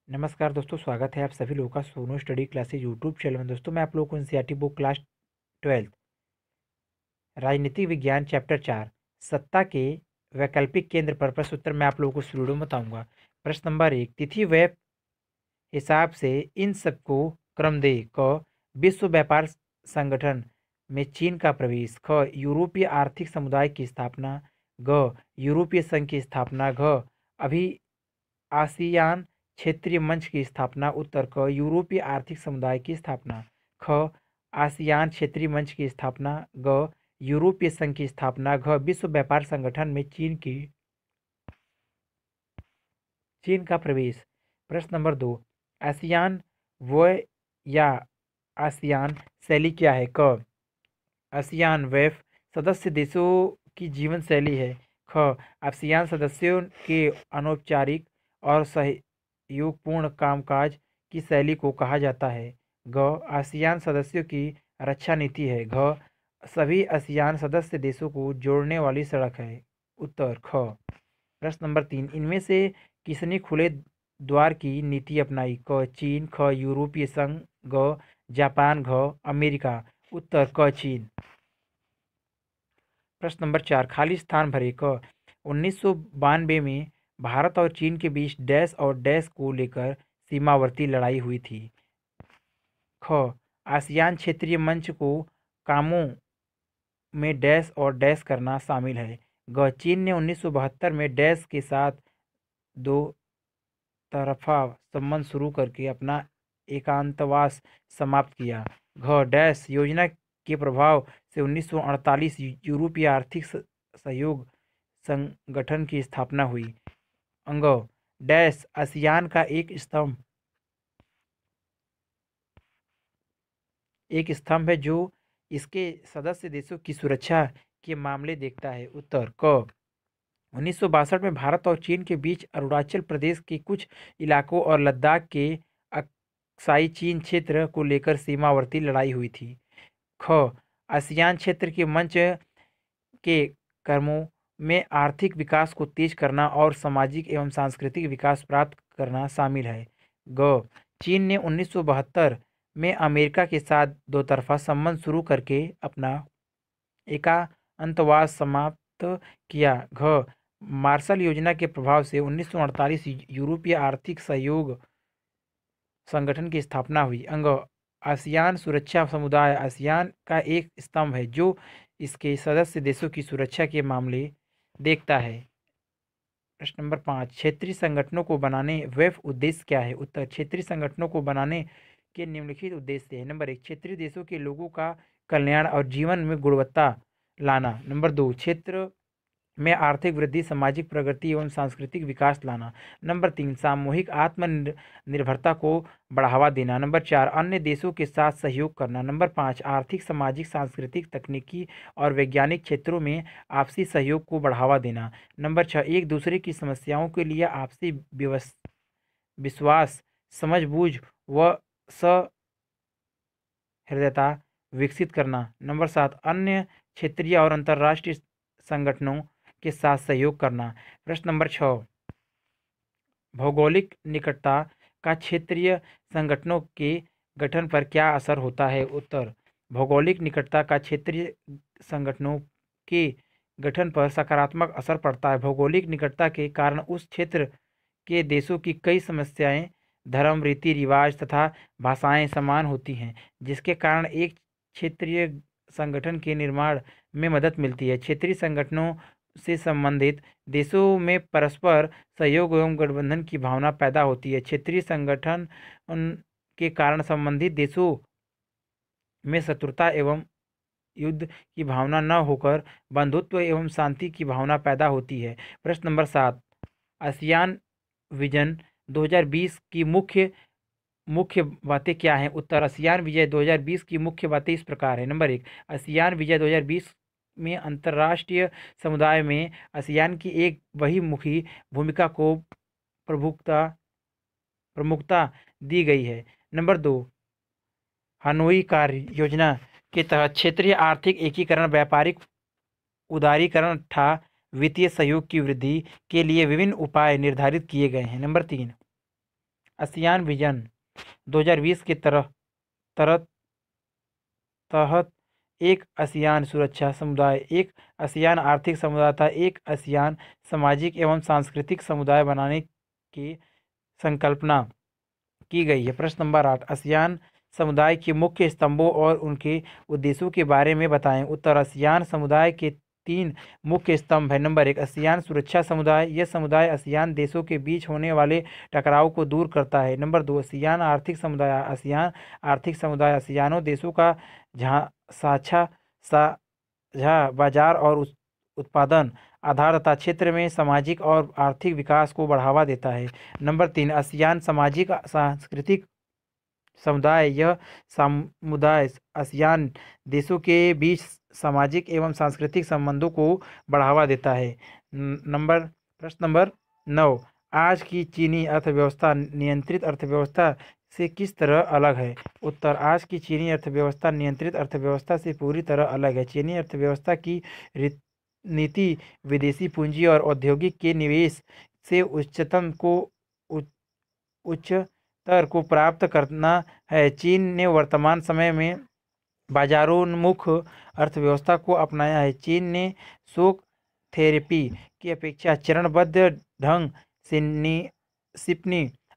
नमस्कार दोस्तों, स्वागत है आप सभी लोगों का सोनो स्टडी क्लासेज यूट्यूब चैनल में। दोस्तों मैं आप लोगों को एनसीईआरटी बुक क्लास 12 राजनीतिक विज्ञान चैप्टर 4 सत्ता के वैकल्पिक केंद्र पर प्रश्न उत्तर मैं आप लोगों को इस वीडियो में बताऊंगा। प्रश्न नंबर 1, तिथि वेब हिसाब से इन सबको क्रम दे। क, विश्व व्यापार संगठन में चीन का प्रवेश। ख, यूरोपीय आर्थिक समुदाय की स्थापना। ग, यूरोपीय संघ की स्थापना। घ, अभी आसियान क्षेत्रीय मंच की स्थापना। उत्तर क, यूरोपीय आर्थिक समुदाय की स्थापना। ख, आसियान क्षेत्रीय मंच की स्थापना। ग, यूरोपीय संघ की स्थापना। घ, विश्व व्यापार संगठन में चीन का प्रवेश। प्रश्न नंबर 2, आसियान व या आसियान शैली क्या है? क, आसियान वेफ सदस्य देशों की जीवन शैली है। ख, आसियान सदस्यों के अनौपचारिक और सहयोगपूर्ण कामकाज की शैली को कहा जाता है। ग, आसियान सदस्यों की रक्षा नीति है। घ, सभी आसियान सदस्य देशों को जोड़ने वाली सड़क है। उत्तर ख। प्रश्न नंबर 3, इनमें से किसने खुले द्वार की नीति अपनाई? क, चीन। ख, यूरोपीय संघ। ग, जापान। घ, अमेरिका। उत्तर क, चीन। प्रश्न नंबर 4, खाली स्थान भरे। क, 1992 में भारत और चीन के बीच डैश और डैश को लेकर सीमावर्ती लड़ाई हुई थी। ख, आसियान क्षेत्रीय मंच को कामों में डैश और डैश करना शामिल है। ग, चीन ने 1972 में डैश के साथ दो तरफा संबंध शुरू करके अपना एकांतवास समाप्त किया। घ, डैश योजना के प्रभाव से 1948 यूरोपीय आर्थिक सहयोग संगठन की स्थापना हुई। अंग, डैश आसियान का एक स्तंभ है जो इसके सदस्य देशों की सुरक्षा के मामले देखता है। उत्तर क, 1962 में भारत और चीन के बीच अरुणाचल प्रदेश के कुछ इलाकों और लद्दाख के अक्साई चीन क्षेत्र को लेकर सीमावर्ती लड़ाई हुई थी। ख, आसियान क्षेत्र के मंच के कर्मों में आर्थिक विकास को तेज करना और सामाजिक एवं सांस्कृतिक विकास प्राप्त करना शामिल है। ग, चीन ने 1972 में अमेरिका के साथ दो तरफा संबंध शुरू करके अपना एकांतवास समाप्त किया। घ, मार्शल योजना के प्रभाव से 1948 यूरोपीय आर्थिक सहयोग संगठन की स्थापना हुई। अंग, आसियान सुरक्षा समुदाय आसियान का एक स्तंभ है जो इसके सदस्य देशों की सुरक्षा के मामले देखता है। प्रश्न नंबर 5, क्षेत्रीय संगठनों को बनाने वेफ उद्देश्य क्या है? उत्तर, क्षेत्रीय संगठनों को बनाने के निम्नलिखित उद्देश्य है। नंबर 1, क्षेत्रीय देशों के लोगों का कल्याण और जीवन में गुणवत्ता लाना। नंबर 2, क्षेत्र में आर्थिक वृद्धि, सामाजिक प्रगति एवं सांस्कृतिक विकास लाना। नंबर 3, सामूहिक आत्मनिर्भरता को बढ़ावा देना। नंबर 4, अन्य देशों के साथ सहयोग करना। नंबर 5, आर्थिक, सामाजिक, सांस्कृतिक, तकनीकी और वैज्ञानिक क्षेत्रों में आपसी सहयोग को बढ़ावा देना। नंबर 6, एक दूसरे की समस्याओं के लिए आपसी विश्वास, समझबूझ व सहृदयता विकसित करना। नंबर 7, अन्य क्षेत्रीय और अंतर्राष्ट्रीय संगठनों के साथ सहयोग करना। प्रश्न नंबर 6, भौगोलिक निकटता का क्षेत्रीय संगठनों के गठन पर क्या असर होता है? उत्तर, भौगोलिक निकटता का क्षेत्रीय संगठनों के गठन पर सकारात्मक असर पड़ता है। भौगोलिक निकटता के कारण उस क्षेत्र के देशों की कई समस्याएं, धर्म, रीति रिवाज तथा भाषाएं समान होती हैं, जिसके कारण एक क्षेत्रीय संगठन के निर्माण में मदद मिलती है। क्षेत्रीय संगठनों से संबंधित देशों में परस्पर सहयोग एवं गठबंधन की भावना पैदा होती है। क्षेत्रीय संगठन के कारण संबंधित देशों में शत्रुता एवं युद्ध की भावना न होकर बंधुत्व एवं शांति की भावना पैदा होती है। प्रश्न नंबर 7, आसियान विजन 2020 की मुख्य मुख्य बातें क्या हैं? उत्तर, आसियान विजय 2020 की मुख्य बातें इस प्रकार है। नंबर 1, आसियान विजय 2020 में अंतर्राष्ट्रीय समुदाय में आसियान की एक बहुमुखी भूमिका को प्रमुखता दी गई है। नंबर 2, हनोई कार्य योजना के तहत क्षेत्रीय आर्थिक एकीकरण, व्यापारिक उदारीकरण तथा वित्तीय सहयोग की वृद्धि के लिए विभिन्न उपाय निर्धारित किए गए हैं। नंबर 3, आसियान विजन 2020 के तहत एक आसियान सुरक्षा समुदाय, एक आसियान आर्थिक समुदाय तथा एक आसियान सामाजिक एवं सांस्कृतिक समुदाय बनाने की संकल्पना की गई है। प्रश्न नंबर 8, आसियान समुदाय के मुख्य स्तंभों और उनके उद्देश्यों के बारे में बताएं। उत्तर, आसियान समुदाय के 3 मुख्य स्तंभ है। नंबर 1, आसियान सुरक्षा समुदाय, यह समुदाय आसियान देशों के बीच होने वाले टकराव को दूर करता है। नंबर 2, आसियान आर्थिक समुदाय, आसियान आर्थिक समुदाय आसियानों देशों का साझा बाजार और उत्पादन आधार तथा क्षेत्र में सामाजिक और आर्थिक विकास को बढ़ावा देता है। नंबर 3, आसियान सामाजिक सांस्कृतिक समुदाय, यह समुदाय आसियान देशों के बीच सामाजिक एवं सांस्कृतिक संबंधों को बढ़ावा देता है। प्रश्न नंबर 9, आज की चीनी अर्थव्यवस्था नियंत्रित अर्थव्यवस्था से किस तरह अलग है। उत्तर, आज की चीनी अर्थव्यवस्था नियंत्रित अर्थव्यवस्था से पूरी तरह अलग है। चीनी अर्थव्यवस्था की नीति विदेशी पूंजी और औद्योगिक के निवेश से उच्चतर को प्राप्त करना है। चीन ने वर्तमान समय में बाजारोन्मुख अर्थव्यवस्था को अपनाया है। चीन ने शॉक थेरेपी की अपेक्षा चरणबद्ध ढंग से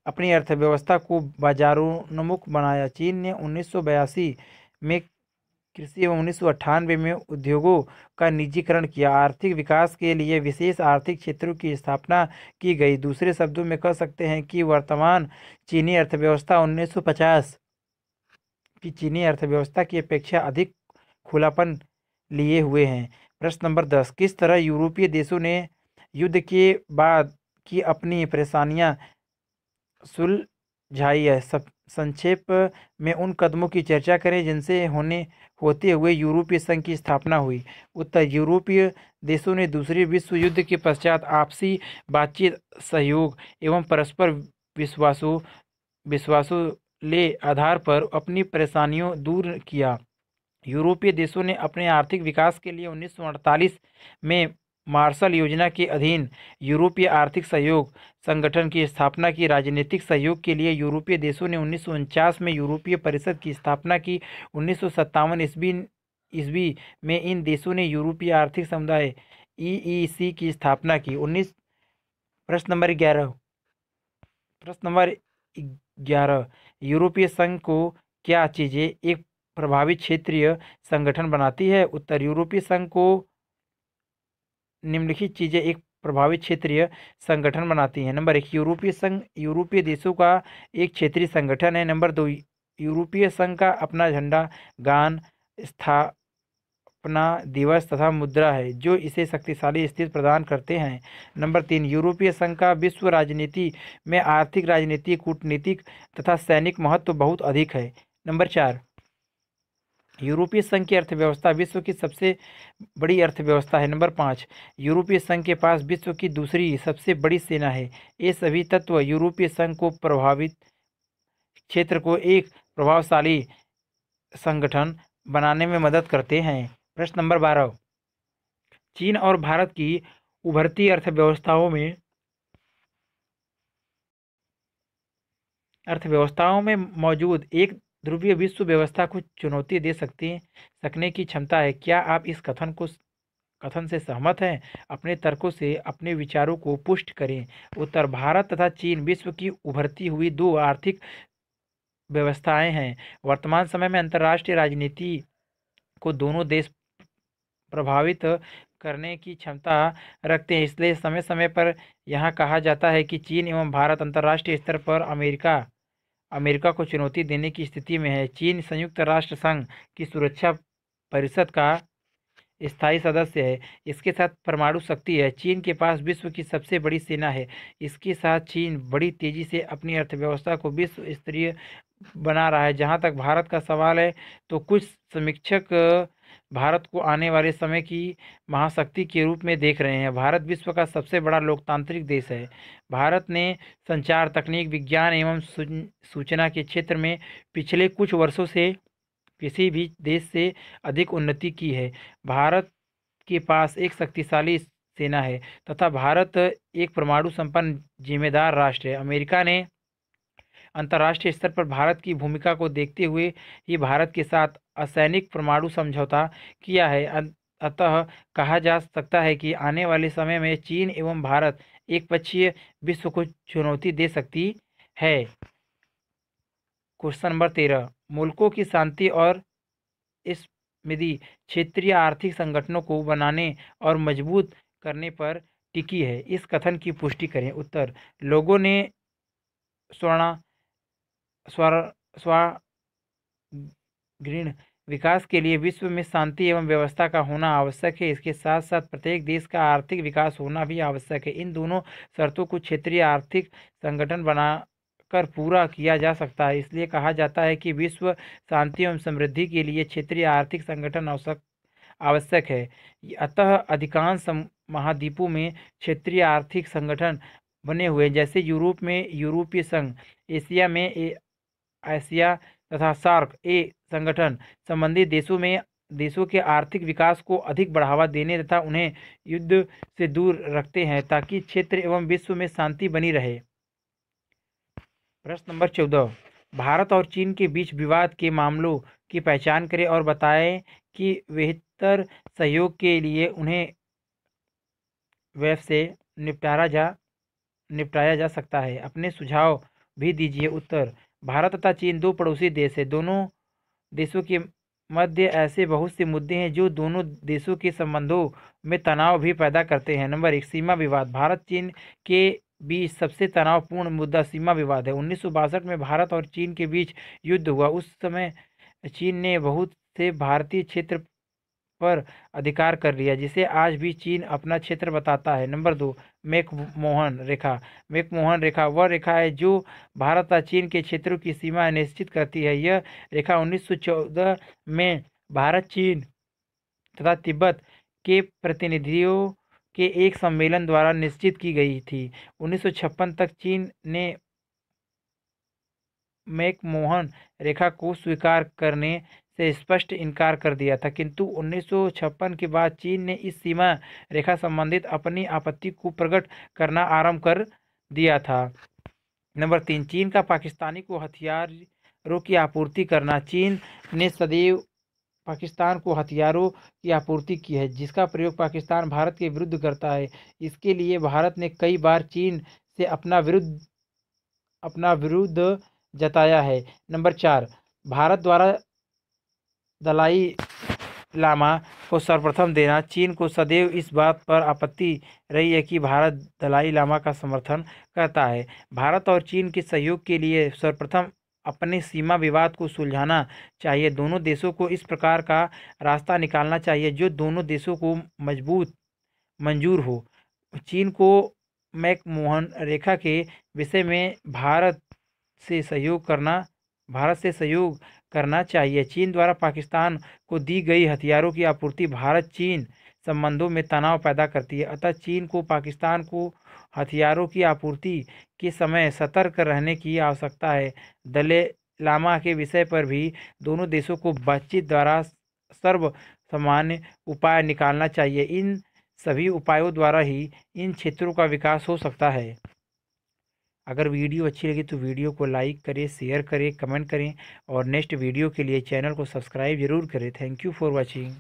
अपनी अर्थव्यवस्था को बाजारोन्मुख बनाया। चीन ने 1982 में कृषि एवं 1998 में उद्योगों का निजीकरण किया। आर्थिक विकास के लिए विशेष आर्थिक क्षेत्रों की स्थापना की गई। दूसरे शब्दों में कह सकते हैं कि वर्तमान चीनी अर्थव्यवस्था 1950 की चीनी अर्थव्यवस्था की अपेक्षा अधिक खुलापन लिए हुए हैं। प्रश्न नंबर 10, किस तरह यूरोपीय देशों ने युद्ध के बाद की अपनी परेशानियां सुलझाई है। संक्षेप में उन कदमों की चर्चा करें जिनसे होते हुए यूरोपीय संघ की स्थापना हुई। उत्तर, यूरोपीय देशों ने दूसरे विश्व युद्ध के पश्चात आपसी बातचीत, सहयोग एवं परस्पर विश्वासों ले आधार पर अपनी परेशानियों दूर किया। यूरोपीय देशों ने अपने आर्थिक विकास के लिए 1948 में मार्शल योजना के अधीन यूरोपीय आर्थिक सहयोग संगठन की स्थापना की। राजनीतिक सहयोग के लिए यूरोपीय देशों ने 1949 में यूरोपीय परिषद की स्थापना की। 1957 ईस्वी में इन देशों ने यूरोपीय आर्थिक समुदाय EEC की स्थापना की। प्रश्न नंबर 11, यूरोपीय संघ को क्या चीजें एक प्रभावी क्षेत्रीय संगठन बनाती है। उत्तर, यूरोपीय संघ को निम्नलिखित चीजें एक प्रभावी क्षेत्रीय संगठन बनाती हैं। नंबर 1, यूरोपीय संघ यूरोपीय देशों का एक क्षेत्रीय संगठन है। नंबर 2, यूरोपीय संघ का अपना झंडा, गान, स्थापना दिवस तथा मुद्रा है जो इसे शक्तिशाली स्थिति प्रदान करते हैं। नंबर 3, यूरोपीय संघ का विश्व राजनीति में आर्थिक, राजनीतिक, कूटनीतिक तथा सैनिक महत्व बहुत अधिक है। नंबर 4, यूरोपीय संघ की अर्थव्यवस्था विश्व की सबसे बड़ी अर्थव्यवस्था है। नंबर 5, यूरोपीय संघ के पास विश्व की दूसरी सबसे बड़ी सेना है। ये सभी तत्व यूरोपीय संघ को प्रभावित क्षेत्र को एक प्रभावशाली संगठन बनाने में मदद करते हैं। प्रश्न नंबर 12, चीन और भारत की उभरती अर्थव्यवस्थाओं में मौजूद एक ध्रुवीय विश्व व्यवस्था को चुनौती दे सकने की क्षमता है। क्या आप इस कथन से सहमत हैं? अपने तर्कों से अपने विचारों को पुष्ट करें। उत्तर, भारत तथा चीन विश्व की उभरती हुई 2 आर्थिक व्यवस्थाएं हैं। वर्तमान समय में अंतर्राष्ट्रीय राजनीति को दोनों देश प्रभावित करने की क्षमता रखते हैं। इसलिए समय समय पर यह कहा जाता है कि चीन एवं भारत अंतर्राष्ट्रीय स्तर पर अमेरिका को चुनौती देने की स्थिति में है। चीन संयुक्त राष्ट्र संघ की सुरक्षा परिषद का स्थायी सदस्य है। इसके साथ परमाणु शक्ति है। चीन के पास विश्व की सबसे बड़ी सेना है। इसके साथ चीन बड़ी तेजी से अपनी अर्थव्यवस्था को विश्व स्तरीय बना रहा है। जहां तक भारत का सवाल है तो कुछ समीक्षक भारत को आने वाले समय की महाशक्ति के रूप में देख रहे हैं। भारत विश्व का सबसे बड़ा लोकतांत्रिक देश है। भारत ने संचार तकनीक, विज्ञान एवं सूचना के क्षेत्र में पिछले कुछ वर्षों से किसी भी देश से अधिक उन्नति की है। भारत के पास एक शक्तिशाली सेना है तथा भारत एक परमाणु संपन्न जिम्मेदार राष्ट्र है। अमेरिका ने अंतर्राष्ट्रीय स्तर पर भारत की भूमिका को देखते हुए ही भारत के साथ असैनिक परमाणु समझौता किया है। अतः कहा जा सकता है कि आने वाले समय में चीन एवं भारत एकपक्षीय विश्व को चुनौती दे सकती है। क्वेश्चन नंबर 13, मुल्कों की शांति और समृद्धि क्षेत्रीय आर्थिक संगठनों को बनाने और मजबूत करने पर टिकी है। इस कथन की पुष्टि करें। उत्तर, लोगों ने स्वर्ण स्वर ग्रीण विकास के लिए विश्व में शांति एवं व्यवस्था का होना आवश्यक है। इसके साथ साथ प्रत्येक देश का आर्थिक विकास होना भी आवश्यक है। इन दोनों शर्तों को क्षेत्रीय आर्थिक संगठन बनाकर पूरा किया जा सकता है। इसलिए कहा जाता है कि विश्व शांति एवं समृद्धि के लिए क्षेत्रीय आर्थिक संगठन आवश्यक है। अतः अधिकांश महाद्वीपों में क्षेत्रीय आर्थिक संगठन बने हुए हैं, जैसे यूरोप में यूरोपीय संघ, एशिया में एशिया तथा सार्क ए संगठन संबंधित देशों के आर्थिक विकास को अधिक बढ़ावा देने तथा उन्हें युद्ध से दूर रखते हैं, ताकि क्षेत्र एवं विश्व में शांति बनी रहे। प्रश्न नंबर 14, भारत और चीन के बीच विवाद के मामलों की पहचान करें और बताएं कि बेहतर सहयोग के लिए उन्हें वेब से निपटाया जा सकता है। अपने सुझाव भी दीजिए। उत्तर, भारत तथा चीन दो पड़ोसी देश हैं। दोनों देशों के मध्य ऐसे बहुत से मुद्दे हैं जो दोनों देशों के संबंधों में तनाव भी पैदा करते हैं। नंबर 1, सीमा विवाद। भारत चीन के बीच सबसे तनावपूर्ण मुद्दा सीमा विवाद है। 1962 में भारत और चीन के बीच युद्ध हुआ। उस समय चीन ने बहुत से भारतीय क्षेत्र पर अधिकार कर लिया, जिसे आज भी चीन अपना क्षेत्र बताता है। नंबर 2, मैकमोहन रेखा। मैकमोहन रेखा वह रेखा है जो भारत और चीन के क्षेत्रों की सीमा निश्चित करती है। यह रेखा 1914 में भारत, चीन तथा तिब्बत के प्रतिनिधियों के एक सम्मेलन द्वारा निश्चित की गई थी। 1956 तक चीन ने मैकमोहन रेखा को स्वीकार करने से स्पष्ट इनकार कर दिया था, किंतु 1956 के बाद चीन ने इस सीमा रेखा संबंधित अपनी आपत्ति को प्रकट करना आरंभ कर दिया था। नंबर 3, चीन का पाकिस्तानी को हथियारों की आपूर्ति करना। चीन ने सदैव पाकिस्तान को हथियारों की आपूर्ति की है, जिसका प्रयोग पाकिस्तान भारत के विरुद्ध करता है। इसके लिए भारत ने कई बार चीन से अपना विरुद्ध जताया है। नंबर 4, भारत द्वारा दलाई लामा को सर्वप्रथम देना। चीन को सदैव इस बात पर आपत्ति रही है कि भारत दलाई लामा का समर्थन करता है। भारत और चीन के सहयोग के लिए सर्वप्रथम अपने सीमा विवाद को सुलझाना चाहिए। दोनों देशों को इस प्रकार का रास्ता निकालना चाहिए जो दोनों देशों को मंजूर हो। चीन को मैकमोहन रेखा के विषय में भारत से सहयोग करना चाहिए। चीन द्वारा पाकिस्तान को दी गई हथियारों की आपूर्ति भारत चीन संबंधों में तनाव पैदा करती है। अतः चीन को पाकिस्तान को हथियारों की आपूर्ति के समय सतर्क रहने की आवश्यकता है। दलाई लामा के विषय पर भी दोनों देशों को बातचीत द्वारा सर्वसामान्य उपाय निकालना चाहिए। इन सभी उपायों द्वारा ही इन क्षेत्रों का विकास हो सकता है। अगर वीडियो अच्छी लगी तो वीडियो को लाइक करें, शेयर करें, कमेंट करें और नेक्स्ट वीडियो के लिए चैनल को सब्सक्राइब जरूर करें। Thank you for watching.